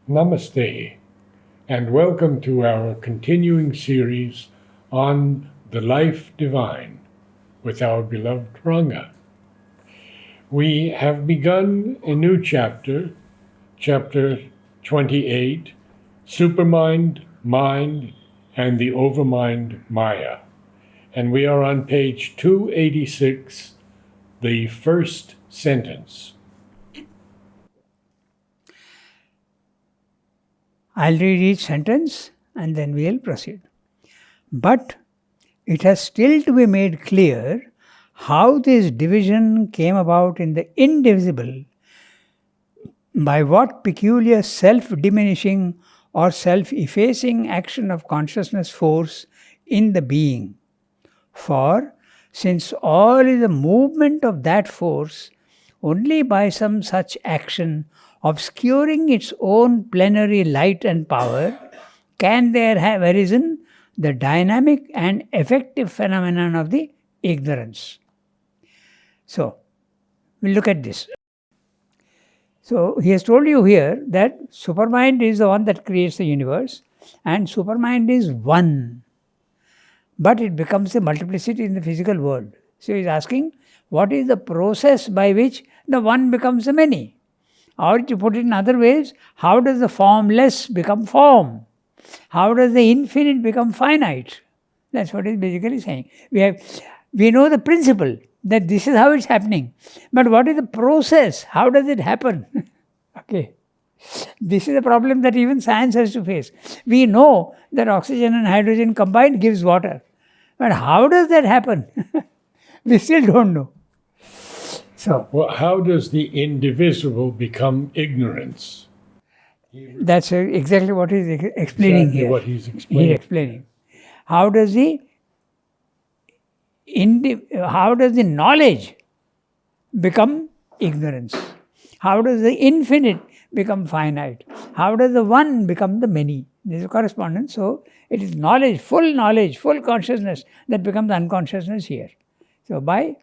Namaste, and welcome to our continuing series on the life divine with our beloved Ranga. We have begun a new chapter, chapter 28, Supermind, Mind, and the Overmind Maya. And we are on page 286, the first sentence. I'll read each sentence and then we'll proceed. But it has still to be made clear how this division came about in the indivisible, by what peculiar self-diminishing or self-effacing action of consciousness force in the being. For since all is a movement of that force, only by some such action obscuring its own plenary light and power can there have arisen the dynamic and effective phenomenon of the ignorance. So, we'll look at this. So, he has told you here that supermind is the one that creates the universe and supermind is one. But it becomes a multiplicity in the physical world. So, he is asking, what is the process by which the one becomes the many? Or to put it in other ways, how does the formless become form? How does the infinite become finite? That's what he's basically saying. We know the principle that this is how it's happening. But what is the process? How does it happen? Okay. This is a problem that even science has to face. We know that oxygen and hydrogen combined gives water. But how does that happen? We still don't know. So, well, how does the indivisible become ignorance? That's exactly what he's explaining exactly here. What he's explaining. He's explaining. How does the knowledge become ignorance? How does the infinite become finite? How does the one become the many? There is a correspondence. So, it is knowledge, full consciousness that becomes unconsciousness here. So, by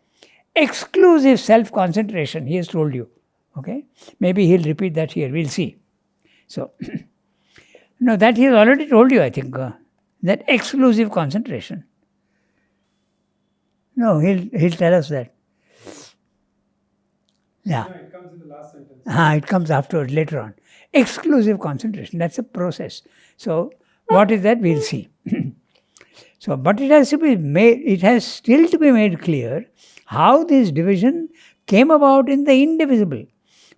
exclusive self-concentration, he has told you. Okay? Maybe he'll repeat that here. We'll see. So, no, that he has already told you, I think. That exclusive concentration. No, he'll tell us that. Yeah. No, it comes in the last sentence. It comes afterwards, later on. Exclusive concentration, that's a process. So, what is that? We'll see. So, but it has still to be made clear how this division came about in the indivisible,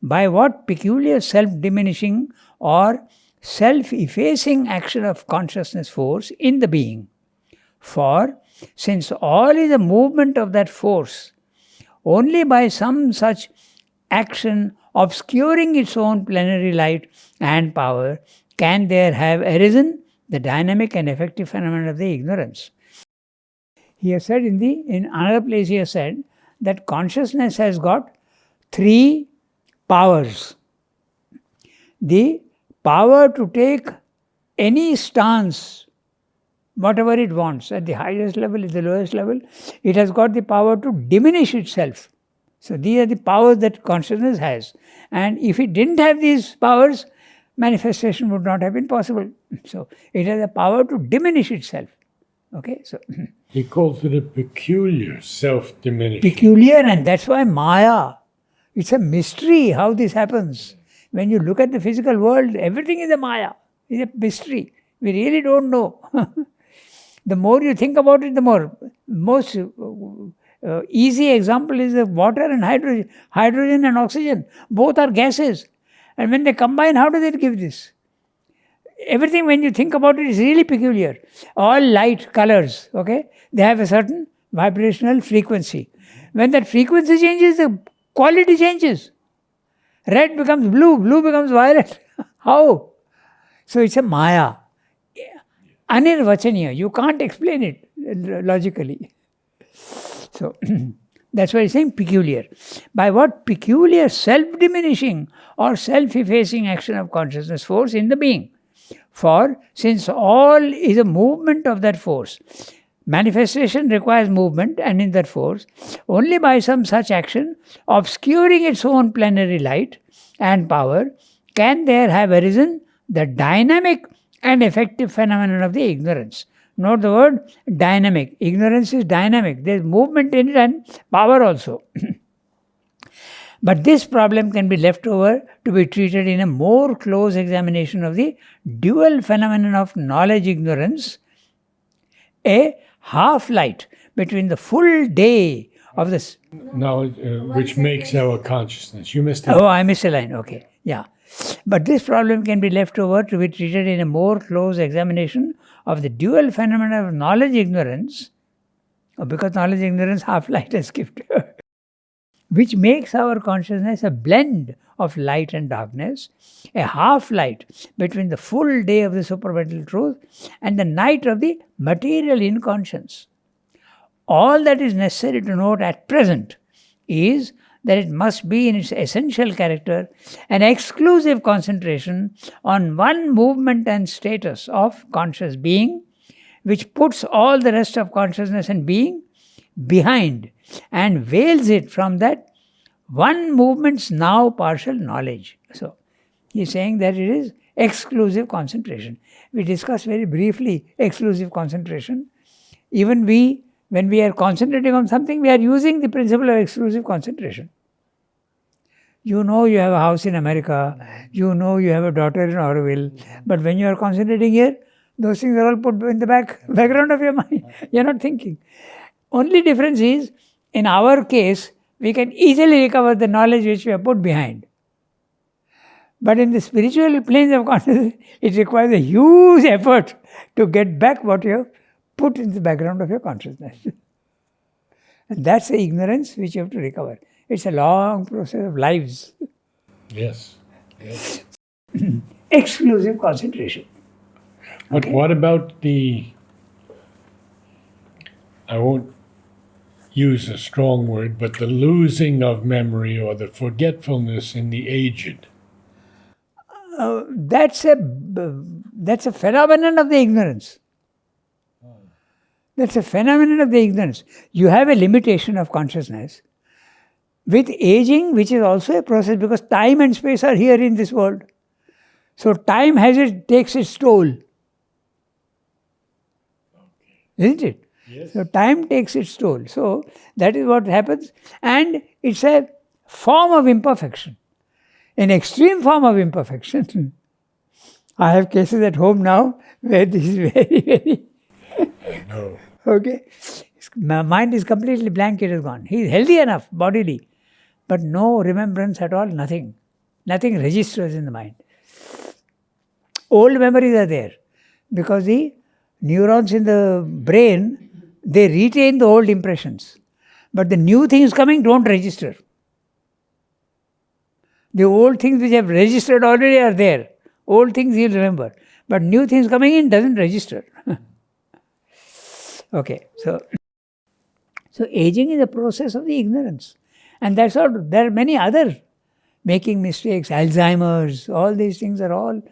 by what peculiar self-diminishing or self-effacing action of consciousness force in the being. For since all is a movement of that force, only by some such action obscuring its own plenary light and power can there have arisen the dynamic and effective phenomenon of the ignorance. He has said in another place he has said that consciousness has got three powers. The power to take any stance, whatever it wants, at the highest level, at the lowest level. It has got the power to diminish itself. So these are the powers that consciousness has. And if it didn't have these powers, manifestation would not have been possible. So it has the power to diminish itself. Okay, so he calls it a peculiar self-diminishing. Peculiar, and that's why Maya. It's a mystery how this happens. When you look at the physical world, everything is a Maya. It's a mystery. We really don't know. The more you think about it, the more. Most easy example is the water and hydrogen. Hydrogen and oxygen. Both are gases. And when they combine, how does it give this? Everything, when you think about it, is really peculiar. All light colors, okay, they have a certain vibrational frequency. When that frequency changes, the quality changes. Red becomes blue, blue becomes violet. How? So it's a Maya. Anirvachaniya. You can't explain it logically. So, that's why he's saying peculiar. By what peculiar self-diminishing or self-effacing action of consciousness force in the being. For since all is a movement of that force, manifestation requires movement, and in that force, only by some such action, obscuring its own plenary light and power, can there have arisen the dynamic and effective phenomenon of the ignorance. Note the word dynamic. Ignorance is dynamic. There is movement in it and power also. But this problem can be left over to be treated in a more close examination of the dual phenomenon of knowledge-ignorance, a half-light between the full day of this. Knowledge, which makes our consciousness. You missed it. Oh, I missed a line. Okay, yeah. But this problem can be left over to be treated in a more close examination of the dual phenomenon of knowledge-ignorance, because knowledge-ignorance half-light has skipped, which makes our consciousness a blend of light and darkness, a half-light between the full day of the supramental truth and the night of the material inconscience. All that is necessary to note at present is that it must be in its essential character an exclusive concentration on one movement and status of conscious being, which puts all the rest of consciousness and being behind and veils it from that one movement's now partial knowledge. So, he is saying that it is exclusive concentration. We discussed very briefly exclusive concentration. Even when we are concentrating on something, we are using the principle of exclusive concentration. You know you have a house in America, you know you have a daughter in Orville, but when you are concentrating here, those things are all put in the background of your mind. You are not thinking. Only difference is, in our case, we can easily recover the knowledge which we have put behind. But in the spiritual planes of consciousness, it requires a huge effort to get back what you have put in the background of your consciousness. And that's the ignorance which you have to recover. It's a long process of lives. Yes. Exclusive concentration. But what about I won't use a strong word, but the losing of memory or the forgetfulness in the aged? That's a phenomenon of the ignorance. That's a phenomenon of the ignorance. You have a limitation of consciousness. With aging, which is also a process, because time and space are here in this world. So time takes its toll. Isn't it? Yes. So time takes its toll. So that is what happens. And it's a form of imperfection. An extreme form of imperfection. I have cases at home now where this is very, very... No. Okay. My mind is completely blank, it is gone. He is healthy enough bodily, but no remembrance at all, nothing. Nothing registers in the mind. Old memories are there because the neurons in the brain, they retain the old impressions. But the new things coming don't register. The old things which have registered already are there. Old things he'll remember. But new things coming in doesn't register. Okay, so aging is a process of the ignorance. And that's all. There are many other making mistakes, Alzheimer's, all these things are all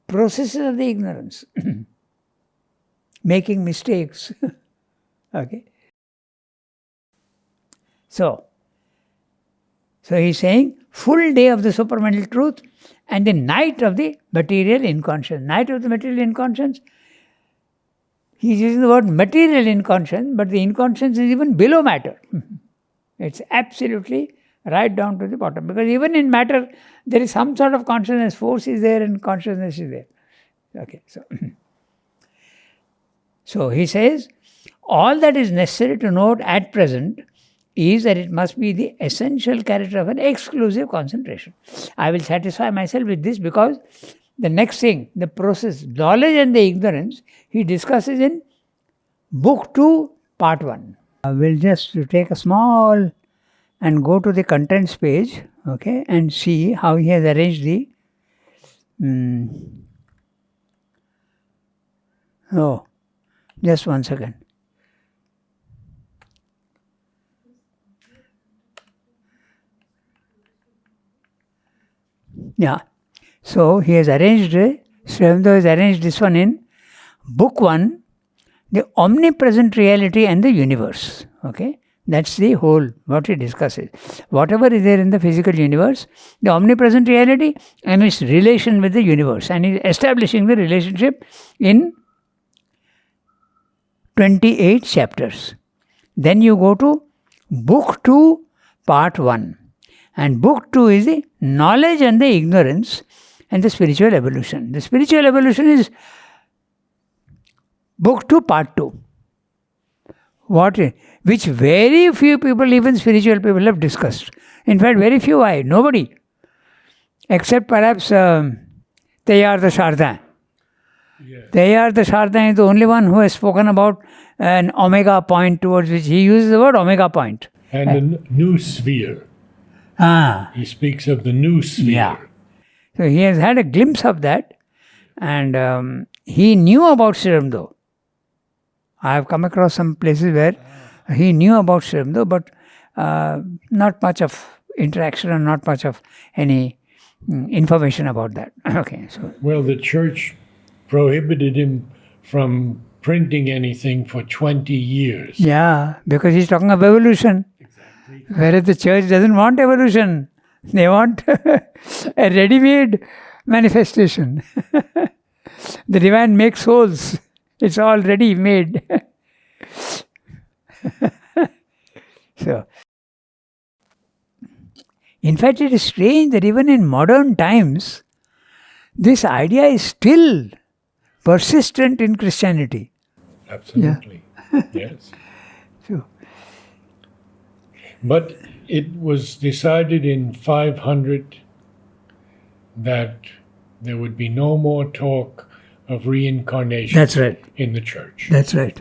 processes of the ignorance. Making mistakes. Okay. So he's saying full day of the supramental truth and the night of the material inconscience. Night of the material inconscience, he's using the word material inconscience, but the inconscience is even below matter. It's absolutely right down to the bottom. Because even in matter, there is some sort of consciousness, force is there and consciousness is there. Okay, so he says, all that is necessary to note at present is that it must be the essential character of an exclusive concentration. I will satisfy myself with this because the next thing, the process, knowledge and the ignorance, he discusses in Book 2, Part 1. I will just take a small and go to the contents page, okay, and see how he has arranged the... Oh, just 1 second. Yeah. So he has arranged, Sri Aurobindo has arranged this one in Book 1, the omnipresent reality and the universe. Okay. That's the whole, what he discusses. Whatever is there in the physical universe, the omnipresent reality and its relation with the universe. And he's establishing the relationship in 28 chapters. Then you go to Book 2, Part 1. And Book 2 is the knowledge and the ignorance and the spiritual evolution. The spiritual evolution is Book 2, Part 2. Which very few people, even spiritual people, have discussed. In fact, very few, nobody. Except perhaps Teilhard de Chardin. Yes. Teilhard de Chardin is the only one who has spoken about an omega point towards which he uses the word omega point. And the new sphere. He speaks of the new sphere. Yeah. So he has had a glimpse of that, and he knew about Sriramdo. I have come across some places where he knew about Sriramdo, but not much of interaction and not much of any information about that. Okay. So Well, the church prohibited him from printing anything for 20 years. yeah, because he's talking of evolution. Exactly. Whereas the church doesn't want evolution. They want a ready-made manifestation. The divine makes souls. It's all ready-made. So, in fact, it is strange that even in modern times, this idea is still persistent in Christianity. Absolutely. Yes. So, But it was decided in 500 that there would be no more talk of reincarnation that's right. in the church. That's right.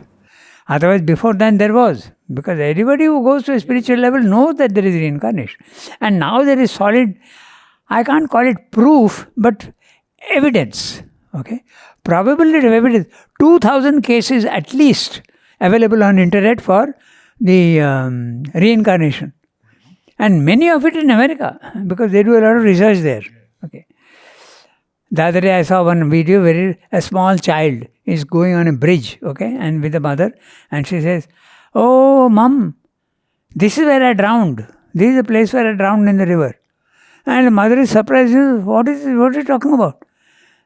Otherwise, before then there was. Because everybody who goes to a spiritual level knows that there is reincarnation. And now there is solid, I can't call it proof, but evidence. Okay? Probability of evidence. 2,000 cases at least available on internet for the reincarnation. And many of it in America, because they do a lot of research there. Okay. The other day I saw one video where a small child is going on a bridge, okay, and with a mother, and she says, "Oh, Mom, this is where I drowned. This is the place where I drowned in the river." And the mother is surprised. What are you talking about?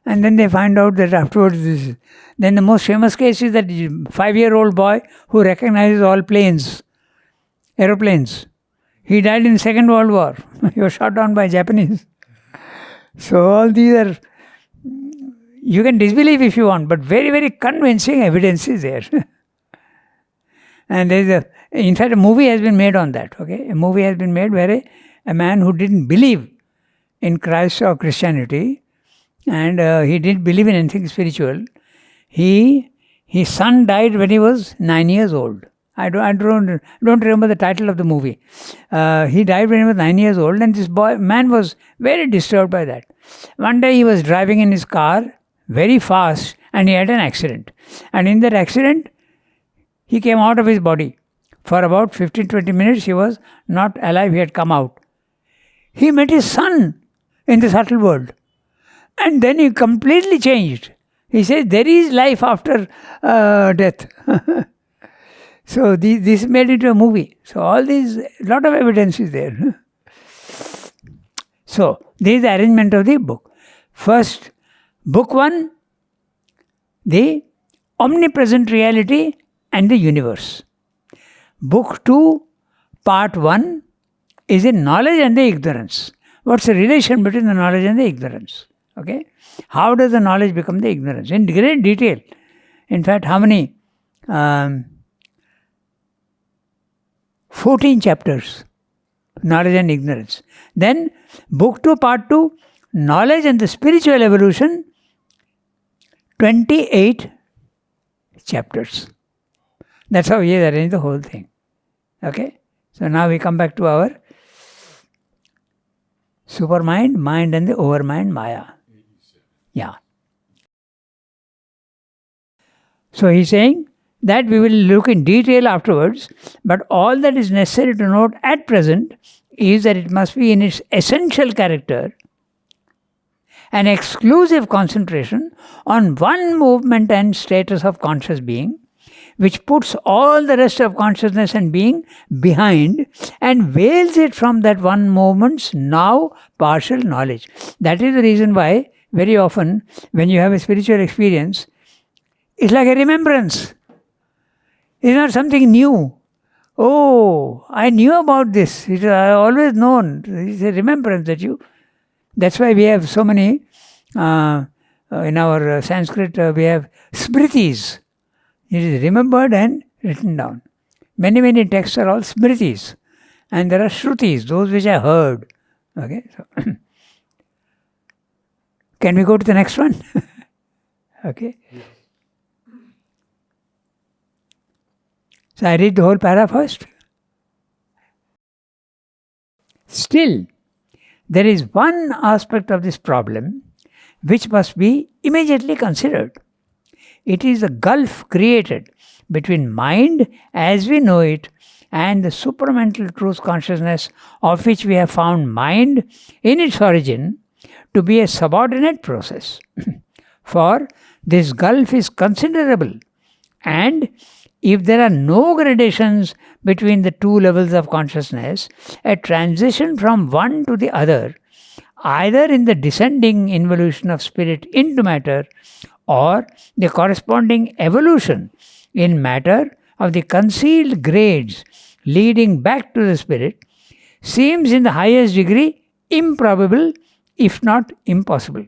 And then they find out that afterwards, then the most famous case is that 5-year-old boy who recognizes all planes, aeroplanes. He died in the Second World War. He was shot down by Japanese. So all these are, you can disbelieve if you want, but very, very convincing evidence is there. And in fact, a movie has been made on that. Okay, a movie has been made where a man who didn't believe in Christ or Christianity, and he didn't believe in anything spiritual. His son died when he was 9 years old. I don't remember the title of the movie. He died when he was 9 years old, and this man was very disturbed by that. One day he was driving in his car very fast, and he had an accident. And in that accident, he came out of his body. For about 15-20 minutes, he was not alive. He had come out. He met his son in the subtle world, and then he completely changed. He says there is life after death. So this made into a movie. So all these, lot of evidence is there. So this is the arrangement of the book. First, book 1, the omnipresent reality and the universe. Book 2, part 1 is the knowledge and the ignorance. What's the relation between the knowledge and the ignorance? Okay? How does the knowledge become the ignorance? In great detail. In fact, how many? 14 chapters, knowledge and ignorance. Then, book 2, part 2, knowledge and the spiritual evolution, 28 chapters. That's how he has arranged the whole thing. Okay? So now we come back to our supermind, mind and the overmind, Maya. Yeah. So he's saying that we will look in detail afterwards, but all that is necessary to note at present is that it must be in its essential character an exclusive concentration on one movement and status of conscious being, which puts all the rest of consciousness and being behind and veils it from that one moment's now partial knowledge. That is the reason why very often when you have a spiritual experience, it's like a remembrance. It's not something new. Oh, I knew about this. I always known. It's a remembrance that you. That's why we have so many, in our Sanskrit, we have smritis. It is remembered and written down. Many, many texts are all smritis. And there are shrutis, those which I heard. Okay, so can we go to the next one? Okay. Yes. So I read the whole para first. Still, there is one aspect of this problem which must be immediately considered. It is the gulf created between mind as we know it and the supramental truth consciousness, of which we have found mind in its origin to be a subordinate process. For this gulf is considerable, and if there are no gradations between the two levels of consciousness, a transition from one to the other, either in the descending involution of spirit into matter or the corresponding evolution in matter of the concealed grades leading back to the spirit, seems in the highest degree improbable, if not impossible.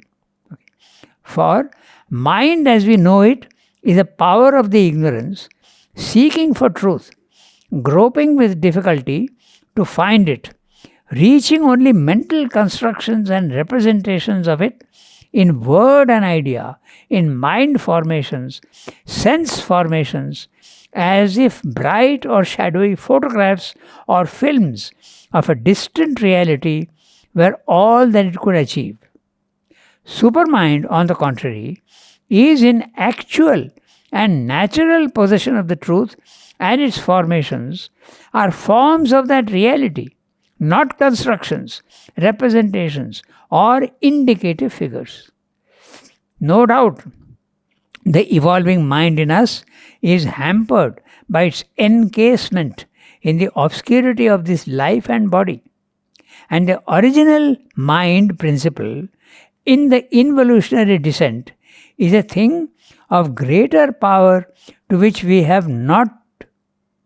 For mind as we know it is a power of the ignorance, seeking for truth, groping with difficulty to find it, reaching only mental constructions and representations of it in word and idea, in mind formations, sense formations, as if bright or shadowy photographs or films of a distant reality were all that it could achieve. Supermind, on the contrary, is in actual and natural possession of the truth, and its formations are forms of that reality, not constructions, representations, or indicative figures. No doubt, the evolving mind in us is hampered by its encasement in the obscurity of this life and body. And the original mind principle in the involutionary descent is a thing of greater power to which we have not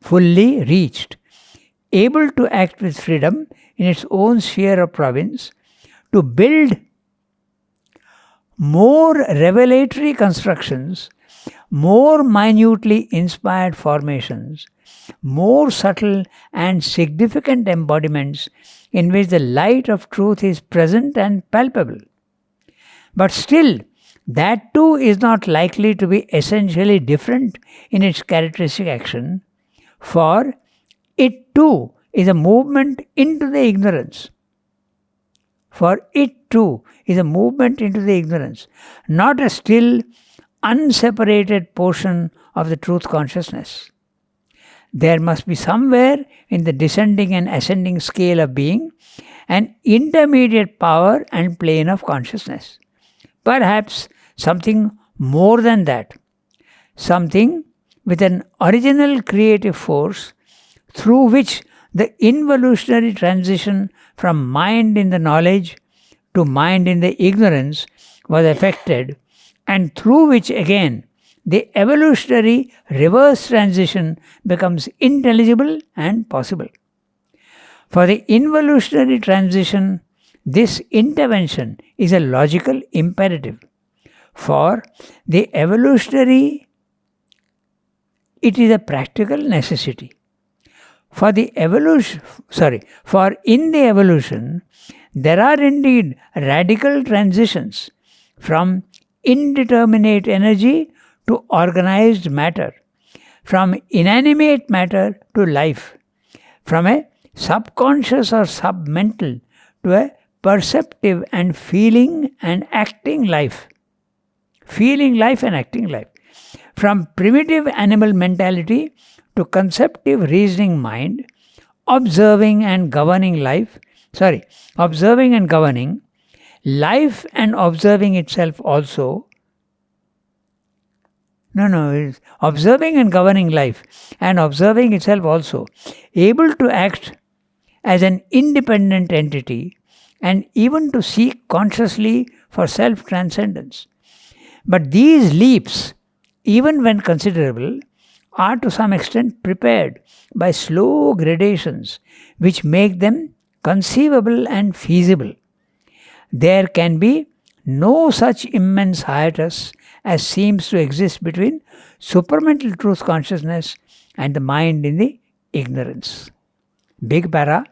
fully reached, able to act with freedom in its own sphere of province, to build more revelatory constructions, more minutely inspired formations, more subtle and significant embodiments in which the light of truth is present and palpable. But still, that too is not likely to be essentially different in its characteristic action, for it too is a movement into the ignorance. For it too is a movement into the ignorance, not a still, unseparated portion of the truth consciousness. There must be somewhere in the descending and ascending scale of being an intermediate power and plane of consciousness. Perhaps something more than that, something with an original creative force through which the involutionary transition from mind in the knowledge to mind in the ignorance was effected, and through which again the evolutionary reverse transition becomes intelligible and possible. For the involutionary transition, this intervention is a logical imperative. For the evolutionary, it is a practical necessity. For in the evolution, there are indeed radical transitions from indeterminate energy to organized matter, from inanimate matter to life, from a subconscious or submental to a perceptive and feeling and acting life. Feeling life and acting life. From primitive animal mentality to conceptive reasoning mind, observing and governing life and observing itself also, No, it's observing and governing life, and observing itself also, able to act as an independent entity and even to seek consciously for self transcendence. But these leaps, even when considerable, are to some extent prepared by slow gradations which make them conceivable and feasible. There can be no such immense hiatus as seems to exist between supramental truth consciousness and the mind in the ignorance. Big para.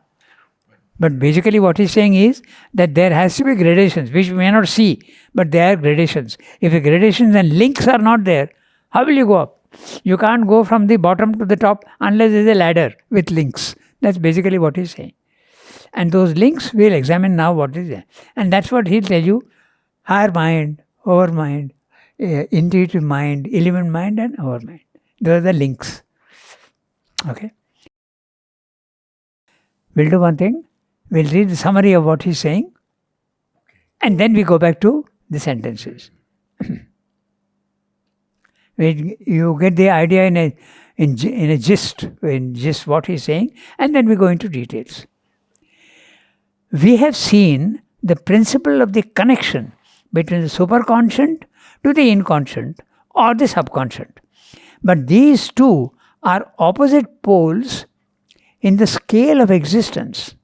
But basically what he's saying is that there has to be gradations, which we may not see, but there are gradations. If the gradations and links are not there, how will you go up? You can't go from the bottom to the top unless there's a ladder with links. That's basically what he's saying. And those links, we'll examine now what is there. And that's what he'll tell you: higher mind, over mind, intuitive mind, element mind, and over mind. Those are the links. Okay? We'll do one thing. We'll read the summary of what he's saying, and then we go back to the sentences. You get the idea in a gist what he's saying, and then we go into details. We have seen the principle of the connection between the superconscient to the inconscient or the subconscient. But these two are opposite poles in the scale of existence.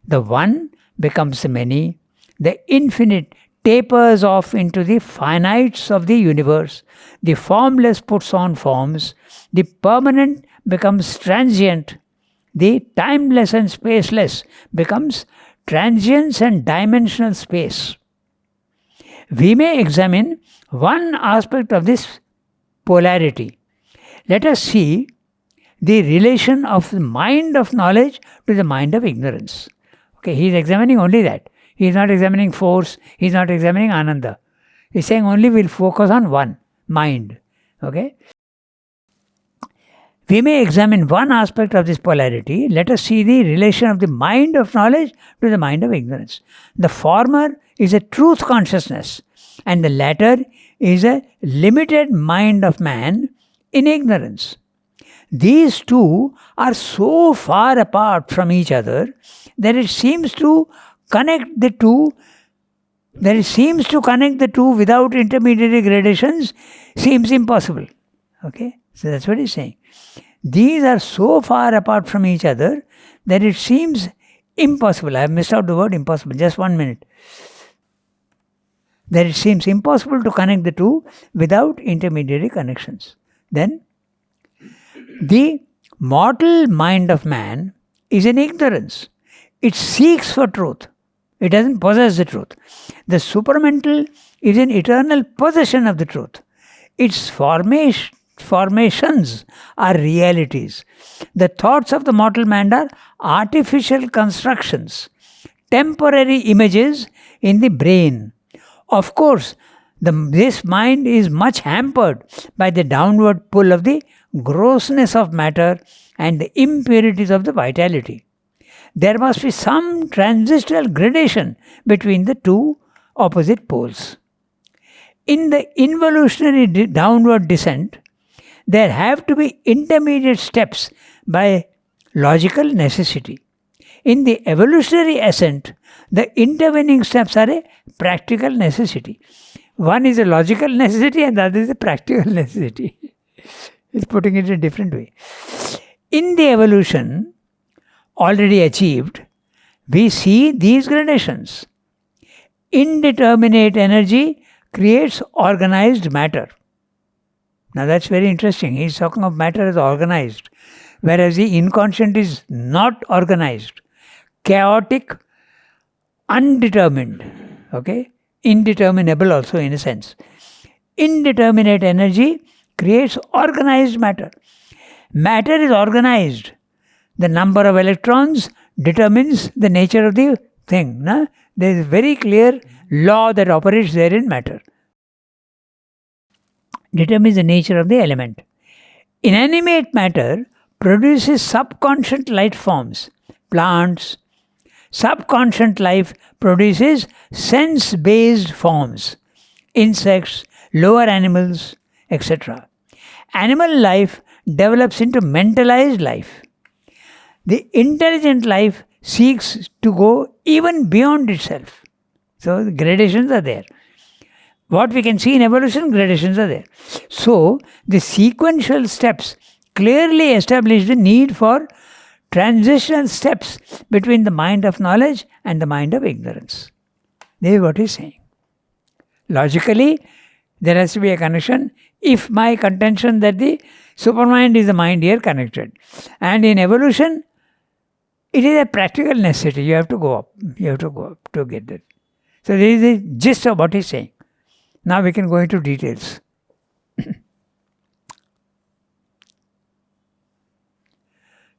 The one becomes the many, the infinite tapers off into the finites of the universe, the formless puts on forms, the permanent becomes transient, the timeless and spaceless becomes transience and dimensional space. We may examine one aspect of this polarity. Let us see the relation of the mind of knowledge to the mind of ignorance. Okay, he is examining only that. He is not examining force, he is not examining Ananda. He is saying only we'll focus on one, mind. Okay? We may examine one aspect of this polarity. Let us see the relation of the mind of knowledge to the mind of ignorance. The former is a truth consciousness, and the latter is a limited mind of man in ignorance. These two are so far apart from each other that it seems to connect the two without intermediary gradations seems impossible. Okay? So that's what he's saying. These are so far apart from each other that it seems impossible. I have missed out the word impossible. Just 1 minute. That it seems impossible to connect the two without intermediary connections. Then, the mortal mind of man is in ignorance. It seeks for truth. It doesn't possess the truth. The supramental is in eternal possession of the truth. Its formations are realities. The thoughts of the mortal man are artificial constructions, temporary images in the brain. Of course, this mind is much hampered by the downward pull of the grossness of matter and the impurities of the vitality. There must be some transitional gradation between the two opposite poles. In the involutionary downward descent, there have to be intermediate steps by logical necessity. In the evolutionary ascent, the intervening steps are a practical necessity. One is a logical necessity and the other is a practical necessity. It's putting it in a different way. In the evolution already achieved, we see these gradations. Indeterminate energy creates organized matter. Now that's very interesting. He's talking of matter as organized, whereas the inconscient is not organized, chaotic, undetermined. Okay? Indeterminable also in a sense. Indeterminate energy creates organized matter. Matter is organized. The number of electrons determines the nature of the thing. No? There is a very clear law that operates there in matter. Determines the nature of the element. Inanimate matter produces subconscient life forms, plants. Subconscient life produces sense-based forms, insects, lower animals, etc. animal life develops into mentalized life. The intelligent life seeks to go even beyond itself. So the gradations are there. What we can see in evolution, gradations are there. So the sequential steps clearly establish the need for transitional steps between the mind of knowledge and the mind of ignorance. This is what he's saying. Logically, there has to be a connection. If my contention that the supermind is the mind here connected. And in evolution, it is a practical necessity. You have to go up. You have to go up to get that. So this is the gist of what he's saying. Now we can go into details.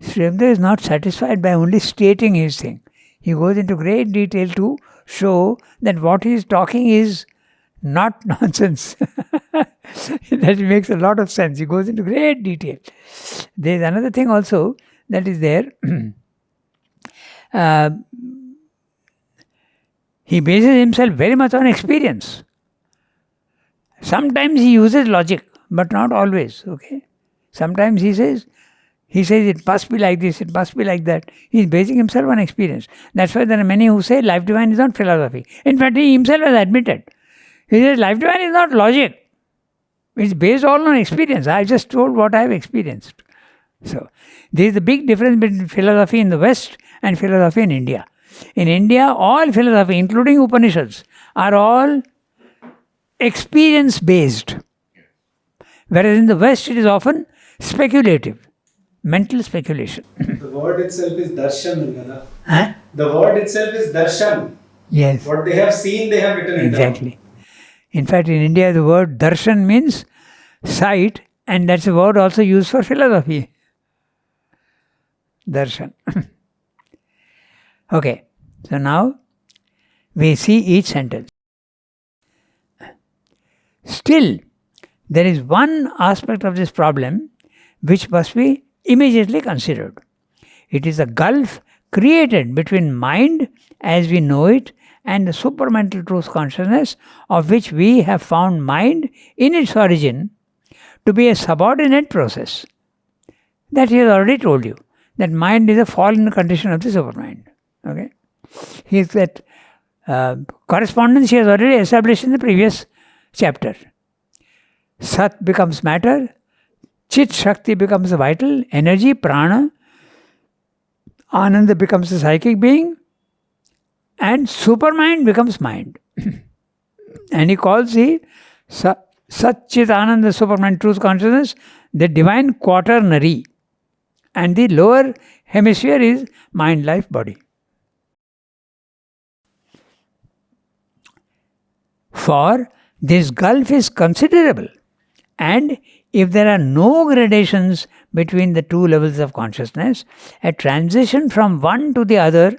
Srimda is not satisfied by only stating his thing. He goes into great detail to show that what he is talking is not nonsense. That makes a lot of sense. He goes into great detail. There is another thing also that is there. He bases himself very much on experience. Sometimes he uses logic, but not always. Okay. Sometimes he says it must be like this, it must be like that. He is basing himself on experience. That's why there are many who say life divine is not philosophy. In fact, he himself has admitted. He says life divine is not logic. It's based all on experience. I just told what I have experienced. So, there is a big difference between philosophy in the West and philosophy in India. In India, all philosophy, including Upanishads, are all experience-based. Whereas in the West, it is often speculative, mental speculation. The word itself is darshan, Narad. Huh? The word itself is darshan. Yes. What they have seen, they have written it down. Exactly. In fact, in India, the word darshan means sight, and that's a word also used for philosophy. Darshan. Okay, so now we see each sentence. Still, there is one aspect of this problem which must be immediately considered. It is a gulf created between mind as we know it and the supramental truth consciousness, of which we have found mind in its origin to be a subordinate process. That he has already told you, that mind is a fallen condition of the supermind. Okay, that correspondence he has already established in the previous chapter. Sat becomes matter, Chit Shakti becomes the vital energy, prana, Ananda becomes the psychic being, and supermind becomes mind. And he calls the Sat Chit Ananda supermind truth consciousness the divine quaternary, and the lower hemisphere is mind, life, body. For this gulf is considerable, and if there are no gradations between the two levels of consciousness, a transition from one to the other,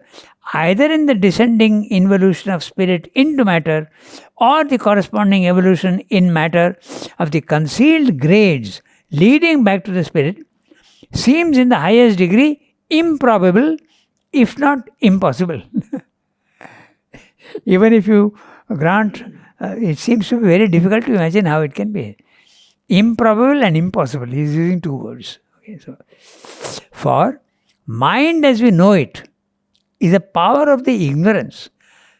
either in the descending involution of spirit into matter or the corresponding evolution in matter of the concealed grades leading back to the spirit, seems in the highest degree improbable, if not impossible. Even if you grant, it seems to be very difficult to imagine how it can be. Improbable and impossible. He is using two words. Okay, so, for mind as we know it is a power of the ignorance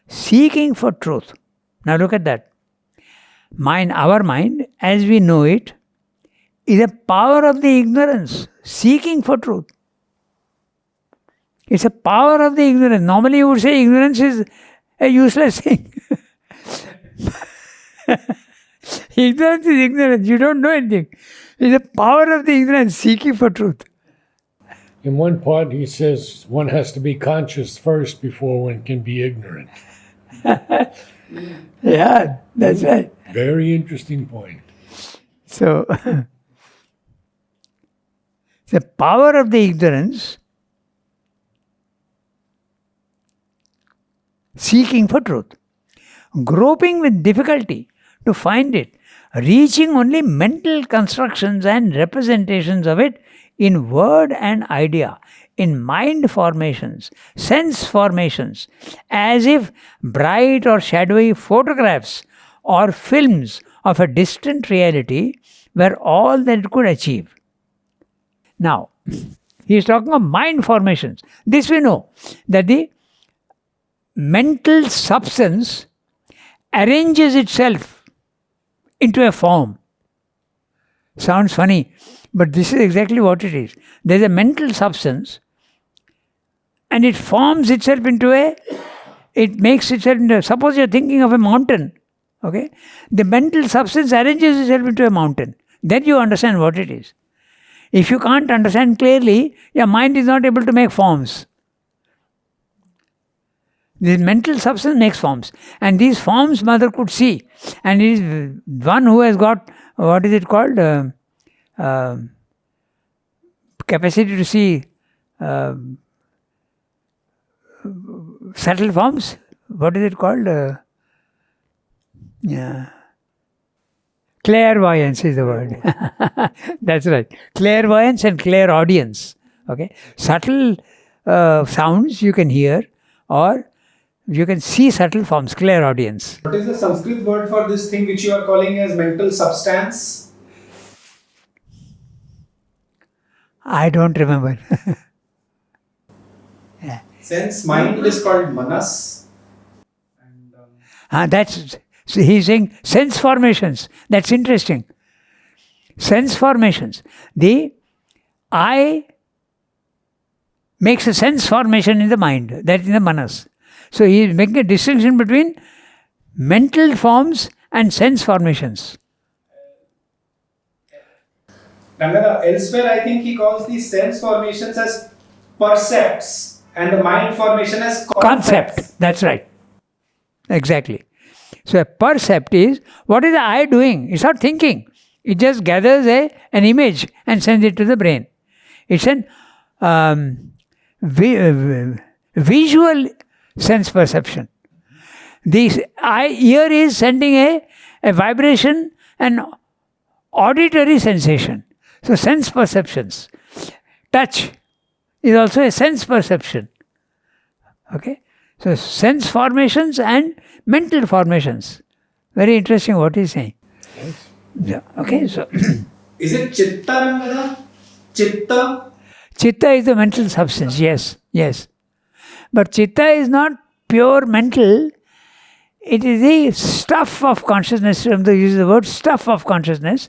seeking for truth. Now look at that. Our mind as we know it is a power of the ignorance seeking for truth. It's a power of the ignorance. Normally you would say ignorance is a useless thing. Ignorance is ignorance. You don't know anything. It's the power of the ignorance seeking for truth. In one part, he says one has to be conscious first before one can be ignorant. Yeah, that's right. Very interesting point. So, the power of the ignorance seeking for truth, groping with difficulty to find it, reaching only mental constructions and representations of it in word and idea, in mind formations, sense formations, as if bright or shadowy photographs or films of a distant reality were all that it could achieve. Now, he is talking of mind formations. This we know, that the mental substance arranges itself into a form. Sounds funny, but this is exactly what it is. There is a mental substance and it forms itself into it makes itself into, suppose you are thinking of a mountain, okay? The mental substance arranges itself into a mountain. Then you understand what it is. If you can't understand clearly, your mind is not able to make forms. The mental substance makes forms. And these forms mother could see. And it is one who has got, what is it called? Capacity to see subtle forms. What is it called? Clairvoyance is the word. That's right. Clairvoyance and clairaudience. Okay. Subtle sounds you can hear, or you can see subtle forms, clairaudience. What is the Sanskrit word for this thing which you are calling as mental substance? I don't remember. Sense mind is called manas. And, So he's saying sense formations. That's interesting. Sense formations. The eye makes a sense formation in the mind, that is in the manas. So he is making a distinction between mental forms and sense formations. Ranganath, elsewhere I think he calls these sense formations as percepts and the mind formation as concepts. Concept. That's right. Exactly. So a percept is, what is the eye doing? It's not thinking. It just gathers an image and sends it to the brain. It's an visual sense perception. The ear is sending a vibration and auditory sensation. So sense perceptions. Touch is also a sense perception. Okay? So sense formations and mental formations. Very interesting what he's saying. Yes. Yeah. Okay, so Is it chitta, Ranganath? Chitta? chitta is the mental substance, yes. But chitta is not pure mental. It is the stuff of consciousness, from the use of the word stuff of consciousness.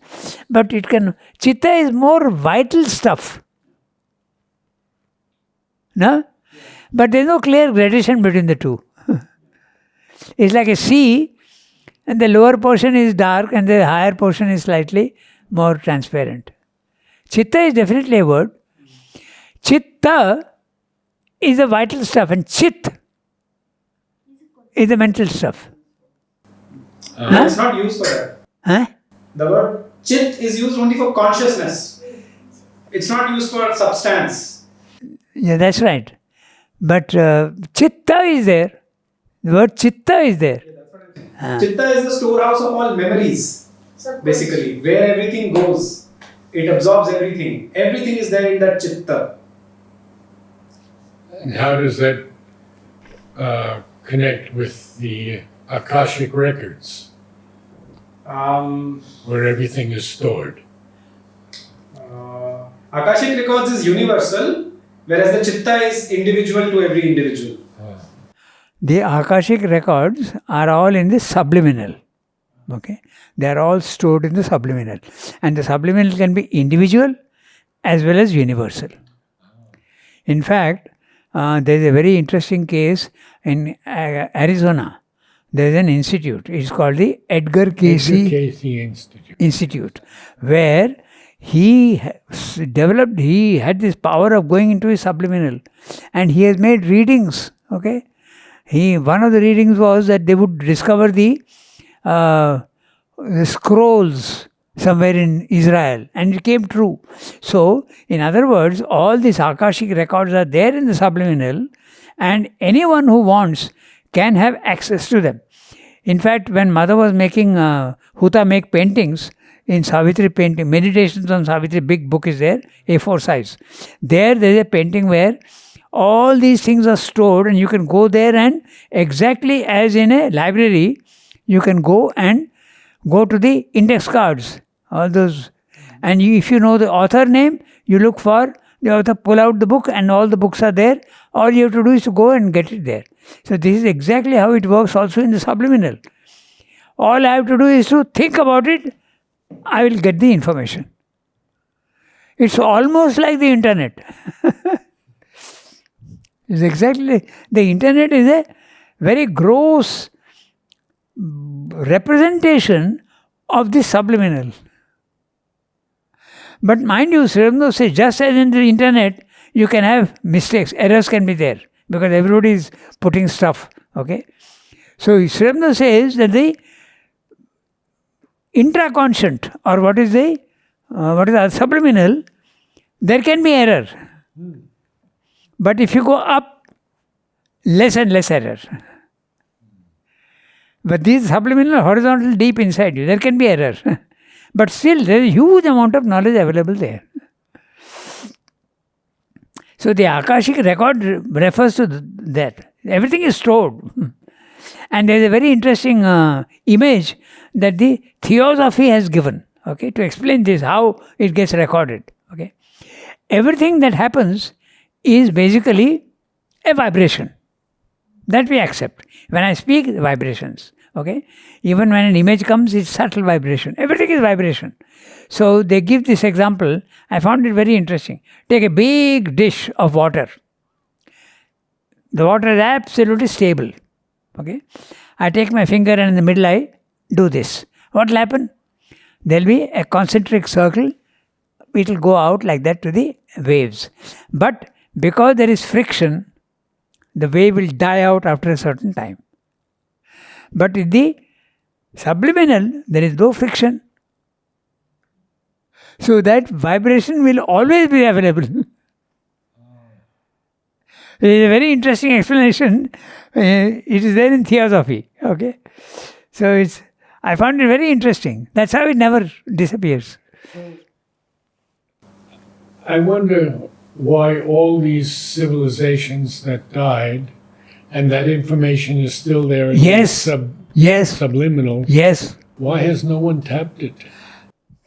But chitta is more vital stuff. No? But there is no clear gradation between the two. It's like a sea, and the lower portion is dark and the higher portion is slightly more transparent. Chitta is definitely a word. Chitta is the vital stuff, and chit is the mental stuff. It's not used for that. Huh? The word chit is used only for consciousness. It's not used for substance. Yeah, that's right. But chitta is there. The word chitta is there. Chitta is the storehouse of all memories, basically, where everything goes. It absorbs everything. Everything is there in that chitta. And how does that connect with the Akashic records, where everything is stored? Akashic records is universal, whereas the chitta is individual to every individual. The Akashic records are all in the subliminal. Okay? They are all stored in the subliminal. And the subliminal can be individual as well as universal. In fact, there is a very interesting case in Arizona. There is an institute. It's called the Edgar Cayce Institute, where he had this power of going into his subliminal, and he has made readings. Okay, one of the readings was that they would discover the scrolls somewhere in Israel, and it came true. So, in other words, all these Akashic records are there in the subliminal, and anyone who wants can have access to them. In fact, when Mother was making Huta make paintings, in Savitri painting, Meditations on Savitri, big book is there, A4 size. There is a painting where all these things are stored, and you can go there, and exactly as in a library, you can go to the index cards. All those. And if you know the author name, you look for the author, pull out the book, and all the books are there. All you have to do is to go and get it there. So this is exactly how it works also in the subliminal. All I have to do is to think about it, I will get the information. It's almost like the internet. It's exactly, the internet is a very gross representation of the subliminal. But mind you, Sri Aurobindo says, just as in the internet, you can have mistakes, errors can be there, because everybody is putting stuff, okay? So Sri Aurobindo says that the intraconscient, or what is the subliminal, there can be error. But if you go up, less and less error. But these subliminal, horizontal, deep inside you, there can be error. But still, there is a huge amount of knowledge available there. So the Akashic record refers to that. Everything is stored. And there is a very interesting image that the Theosophy has given, okay, to explain this, how it gets recorded. Okay, everything that happens is basically a vibration. That we accept. When I speak, vibrations. Okay, even when an image comes, it's subtle vibration. Everything is vibration. So they give this example. I found it very interesting. Take a big dish of water. The water is absolutely stable. Okay, I take my finger and in the middle I do this. What will happen? There will be a concentric circle. It will go out like that to the waves. But because there is friction, the wave will die out after a certain time. But in the subliminal, there is no friction. So that vibration will always be available. It is a very interesting explanation. It is there in Theosophy. Okay, so I found it very interesting. That's how it never disappears. I wonder why all these civilizations that died, and that information is still there in Yes. Yes. subliminal. Yes. Why has no one tapped it?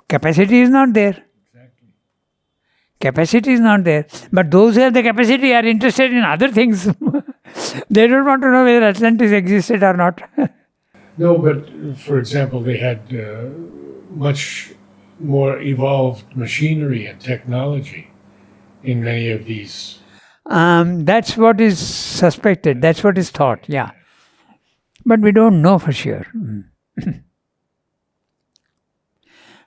Capacity is not there. Exactly. Capacity is not there. But those who have the capacity are interested in other things. They don't want to know whether Atlantis existed or not. No, but for example, they had much more evolved machinery and technology in many of these. That's what is suspected. That's what is thought, yeah. But we don't know for sure.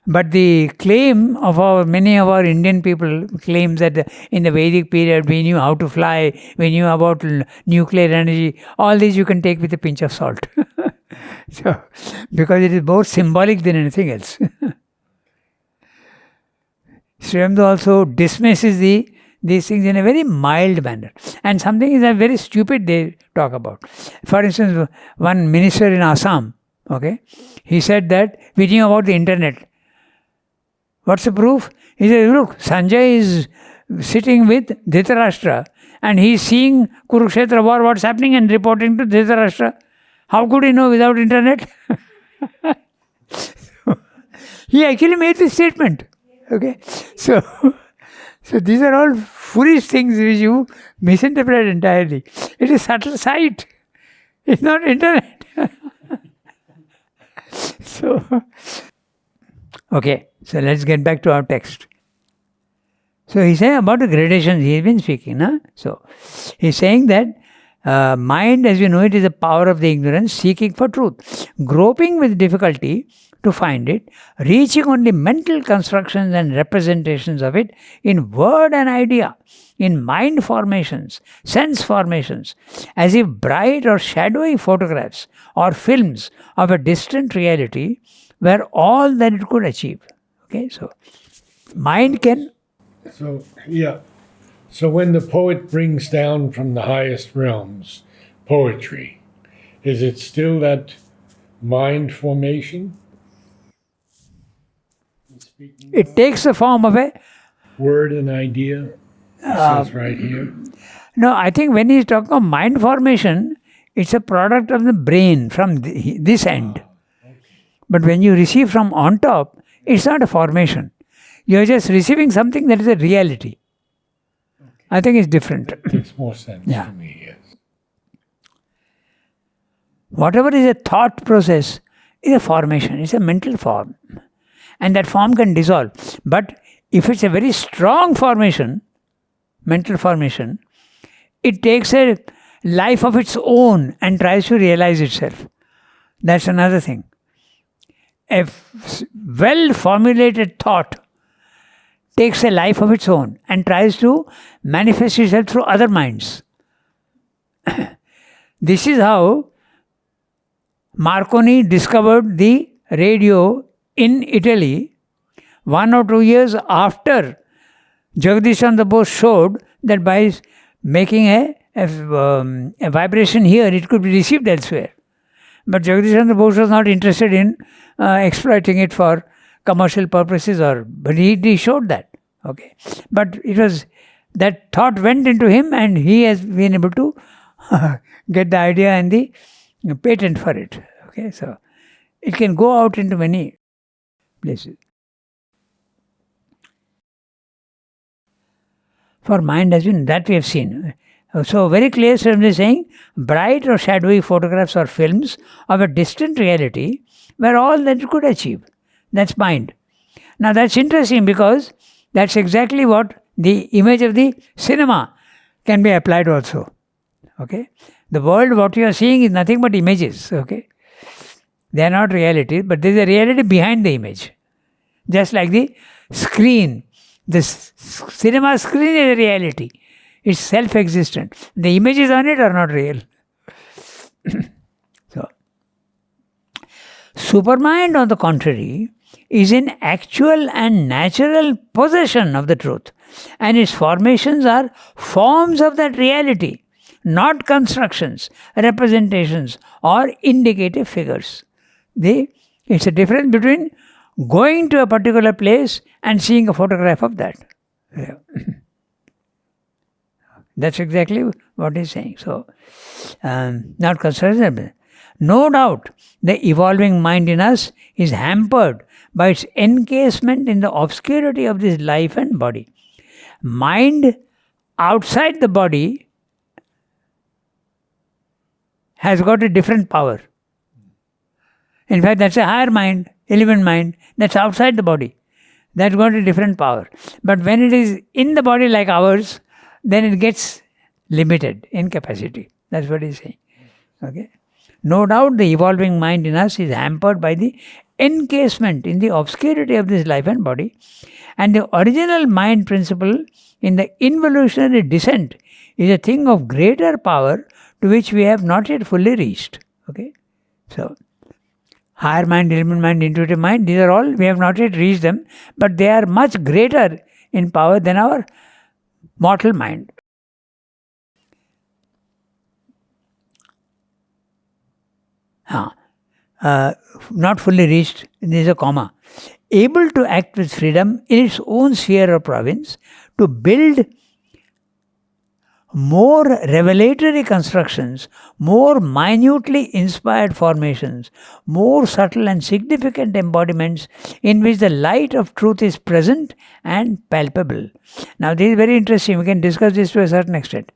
But the claim of many of our Indian people claims that in the Vedic period we knew how to fly, we knew about nuclear energy. All these you can take with a pinch of salt. So, because it is more symbolic than anything else. Sri Aurobindo also dismisses these things in a very mild manner. And something is very stupid they talk about. For instance, one minister in Assam, okay, he said that we knew about the internet. What's the proof? He said, look, Sanjay is sitting with Dhritarashtra and he is seeing Kurukshetra war, what's happening, and reporting to Dhritarashtra. How could he know without internet? He actually made this statement. Okay, so these are all foolish things which you misinterpret entirely. It is subtle sight. It's not internet. Okay, so let's get back to our text. So he's saying about the gradations he's been speaking. Huh? So he's saying that mind, as we know it, is the power of the ignorance seeking for truth, groping with difficulty to find it, reaching only mental constructions and representations of it in word and idea, in mind formations, sense formations, as if bright or shadowy photographs or films of a distant reality were all that it could achieve. Okay, so mind can... So, yeah. So when the poet brings down from the highest realms poetry, is it still that mind formation? It takes the form of a... Word and idea, it says right here. No, I think when he's talking of mind formation, it's a product of the brain from this end. But when you receive from on top, It's not a formation. You're just receiving something that is a reality. I think it's different. That makes more sense Yeah. to me, yes. Whatever is a thought process is a formation, it's a mental form. And that form can dissolve. But if it's a very strong formation, mental formation, it takes a life of its own and tries to realize itself. That's another thing. A well formulated thought takes a life of its own and tries to manifest itself through other minds. This is how Marconi discovered the radio in Italy 1 or 2 years after Jagadish Chandra Bose showed that by making a vibration here, it could be received elsewhere. But Jagadish Chandra Bose was not interested in exploiting it for commercial purposes, but he showed that. Okay, but it was that thought went into him, and he has been able to get the idea and the patent for it. Okay, so it can go out into many places. For mind has been, that we have seen. So very clear is saying, bright or shadowy photographs or films of a distant reality were all that it could achieve. That's mind. Now that's interesting because that's exactly what the image of the cinema can be applied also. Okay? The world, what you are seeing is nothing but images. Okay? They are not reality, but there is a reality behind the image. Just like the screen. The cinema screen is a reality. It's self-existent. The images on it are not real. So, supermind, on the contrary, is in actual and natural possession of the truth, and its formations are forms of that reality, not constructions, representations, or indicative figures. It's a difference between going to a particular place and seeing a photograph of that. Yeah. That's exactly what he's saying. So, not construction. No doubt, the evolving mind in us is hampered by its encasement in the obscurity of this life and body. Mind outside the body has got a different power. In fact, that's a higher mind, element mind, that's outside the body. That's got a different power. But when it is in the body like ours, then it gets limited in capacity. That's what he's saying. Okay? No doubt the evolving mind in us is hampered by the encasement in the obscurity of this life and body, and the original mind principle in the involutionary descent is a thing of greater power to which we have not yet fully reached. Okay? So, higher mind, element mind, intuitive mind, these are all, we have not yet reached them, but they are much greater in power than our mortal mind. Not fully reached, there is a comma. Able to act with freedom in its own sphere or province, to build more revelatory constructions, more minutely inspired formations, more subtle and significant embodiments in which the light of truth is present and palpable. Now this is very interesting, we can discuss this to a certain extent.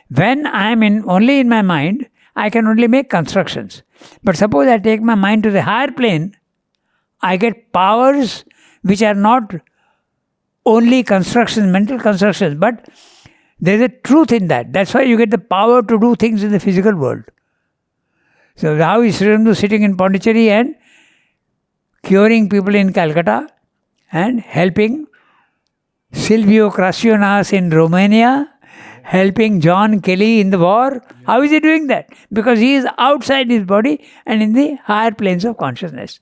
When I am only in my mind, I can only make constructions. But suppose I take my mind to the higher plane, I get powers which are not only constructions, mental constructions, but there is a truth in that. That's why you get the power to do things in the physical world. So how is Sri Aurobindo sitting in Pondicherry and curing people in Calcutta and helping Silvio Crasionas in Romania, helping John Kelly in the war? How is he doing that? Because he is outside his body and in the higher planes of consciousness.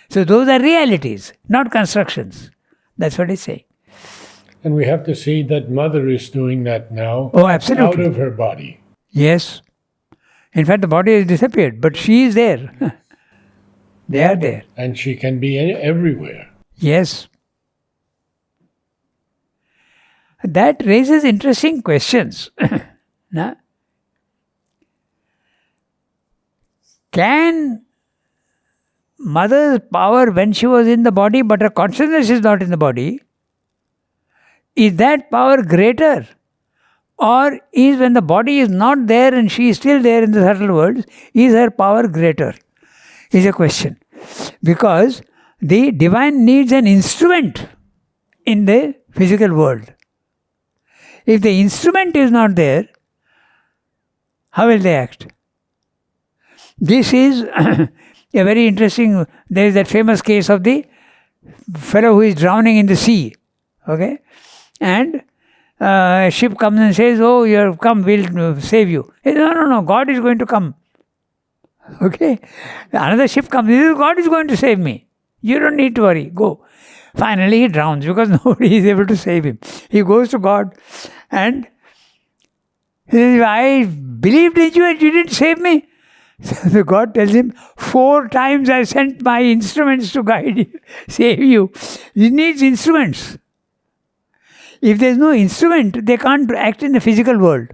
So those are realities, not constructions. That's what he's saying. And we have to see that Mother is doing that now. Oh, absolutely. Out of her body. Yes. In fact, the body has disappeared, but she is there. They are there. And she can be everywhere. Yes. That raises interesting questions. Can mother's power when she was in the body, but her consciousness is not in the body, is that power greater? Or is when the body is not there and she is still there in the subtle worlds, is her power greater? Is a question. Because the divine needs an instrument in the physical world. If the instrument is not there, how will they act? This is a very interesting, there is that famous case of the fellow who is drowning in the sea. Okay? And a ship comes and says, "Oh, you have come, we'll save you." He says, No, God is going to come. Okay? Another ship comes, he says, "God is going to save me. You don't need to worry, go." Finally, he drowns because nobody is able to save him. He goes to God and he says, "I believed in you and you didn't save me." So God tells him, 4 times I sent my instruments to guide you, save you. He needs instruments. If there's no instrument, they can't act in the physical world.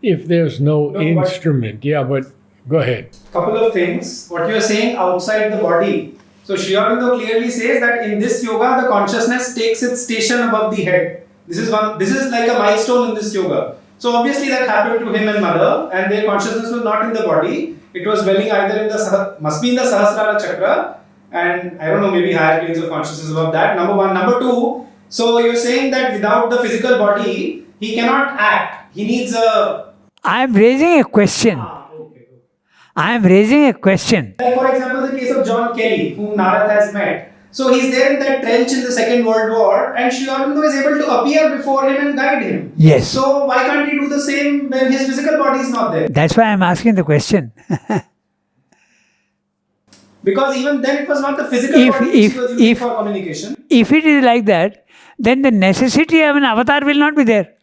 If there's no instrument, yeah, but go ahead. Couple of things. What you're saying outside the body. So Sri Aurobindo clearly says that in this yoga, the consciousness takes its station above the head. This is like a milestone in this yoga. So obviously that happened to him and mother, and their consciousness was not in the body. It was dwelling either in the must be in the Sahasrara chakra, and I don't know, maybe higher planes of consciousness above that. Number one. Number two. So you're saying that without the physical body, he cannot act. He needs a. I am raising a question. I am raising a question. Like for example, the case of John Kelly, whom Narad has met. So he's there in that trench in the Second World War, and Sri Aurobindo is able to appear before him and guide him. Yes. So why can't he do the same when his physical body is not there? That's why I am asking the question. Because even then it was not the physical body which he was using for communication. If it is like that, then the necessity of an avatar will not be there.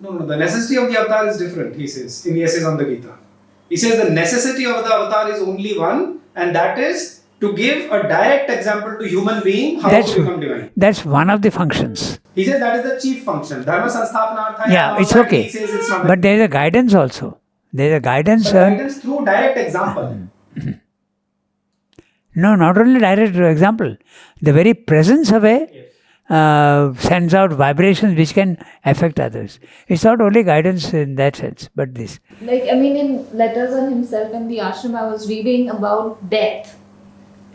No, the necessity of the avatar is different, he says, in the essays on the Gita. He says the necessity of the avatar is only one, and that is to give a direct example to human being how to become divine. That's one of the functions. He says that is the chief function. Dharma sansthapanarthaya. Yeah, it's okay. He says it's not but there is a guidance also. There is a guidance. Guidance through direct example. No, not only direct example. The very presence of a sends out vibrations which can affect others. It's not only guidance in that sense, but this. Like, I mean, in Letters on Himself in the ashram, I was reading about death.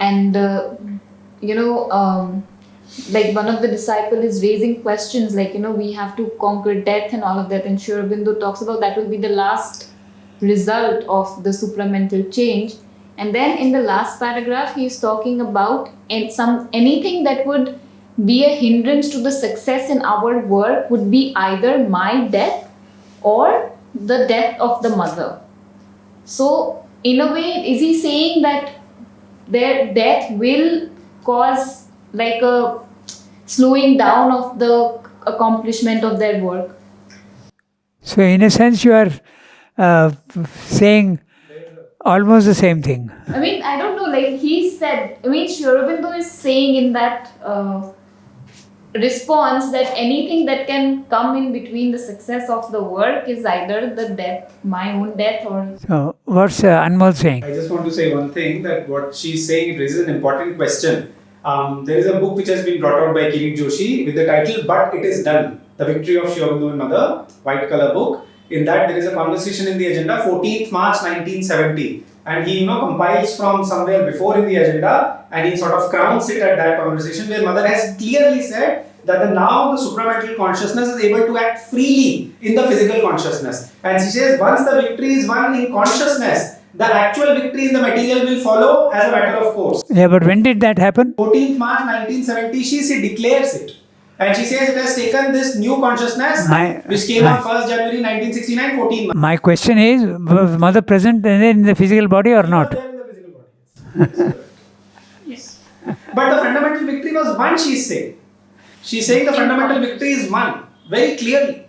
And, like one of the disciples is raising questions like, we have to conquer death and all of that. And Sri Aurobindo talks about that will be the last result of the supramental change. And then in the last paragraph, he is talking about anything that would be a hindrance to the success in our work would be either my death or the death of the mother. So, in a way, is he saying that their death will cause like a slowing down of the accomplishment of their work? So, in a sense, you are saying almost the same thing. I mean, I don't know, like he said, Sri Aurobindo is saying in that response that anything that can come in between the success of the work is either the death, my own death, or... So, what's Anmol saying? I just want to say one thing, that what she's saying raises an important question. There is a book which has been brought out by Kirit Joshi with the title "But It Is Done," The Victory of Sri Aurobindo and Mother, white color book. In that there is a conversation in the agenda, 14th March 1970. And he compiles from somewhere before in the agenda, and he sort of crowns it at that conversation where Mother has clearly said that now the supramental consciousness is able to act freely in the physical consciousness. And she says once the victory is won in consciousness, the actual victory in the material will follow as a matter of course. Yeah, but when did that happen? 14th March 1970, she declares it. And she says it has taken this new consciousness which came on 1st January 1969, 14 months. My question is, was Mother present in the physical body or not? There in the physical body. Yes. But the fundamental victory was won, she is saying. She's saying the fundamental victory is won very clearly.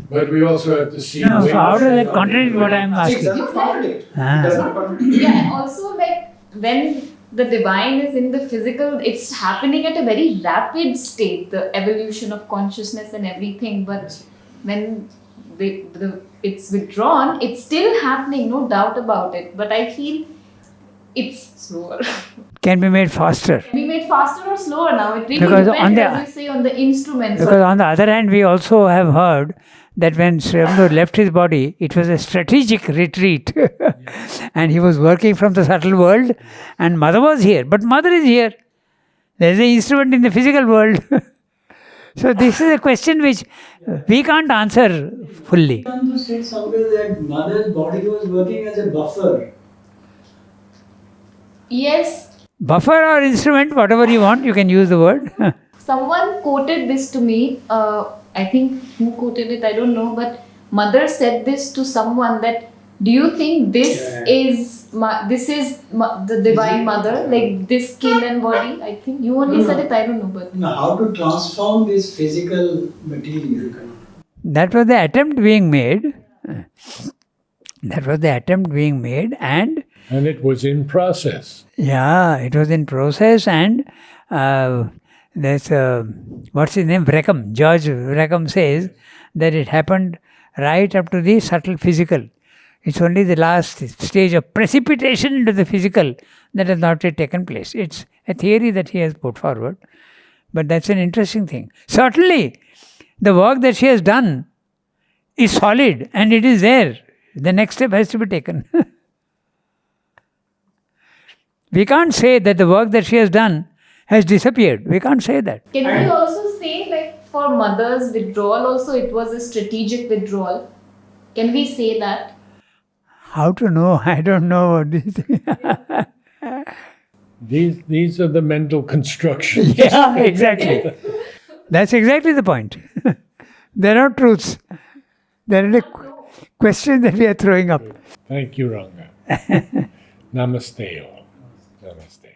But we also have to see. No, so how does that contradict what I am asking? It does not contradict. It does not contradict. Yeah, and also like when the divine is in the physical, it's happening at a very rapid state, the evolution of consciousness and everything. But when it's withdrawn, it's still happening, no doubt about it. But I feel it's slower. Can be made faster. Can be made faster or slower now. It really Because depends, as you say, on the instruments. Because on the other hand, we also have heard that when Sri Aurobindo left his body, it was a strategic retreat. And he was working from the subtle world, and Mother was here. But Mother is here. There is an instrument in the physical world. So this is a question which we can't answer fully. Ranganath said somewhere that Mother's body was working as a buffer. Yes, Buffer or instrument, whatever you want, you can use the word. someone quoted this to me. I think who quoted it, I don't know. But Mother said this to someone that, do you think this is the Divine Mother, like this skin and body? I think you only said it. I don't know, but Now, how to transform this physical material? That was the attempt being made. That was the attempt being made, and it was in process. yeah, it was in process. And there's what's his name? Wreckham. George Wreckham says that it happened right up to the subtle physical. It's only the last stage of precipitation into the physical that has not yet taken place. It's a theory that he has put forward, but that's an interesting thing. Certainly, the work that she has done is solid and it is there. The next step has to be taken. We can't say that the work that she has done has disappeared. We can't say that. can we also say, like, for Mother's withdrawal also, it was a strategic withdrawal? Can we say that? How to know? I don't know what this is. These are the mental constructions. Yeah, exactly. That's exactly the point. There are truths. There are the questions that we are throwing up. Thank you, Ranga. Namaste all. Namaste.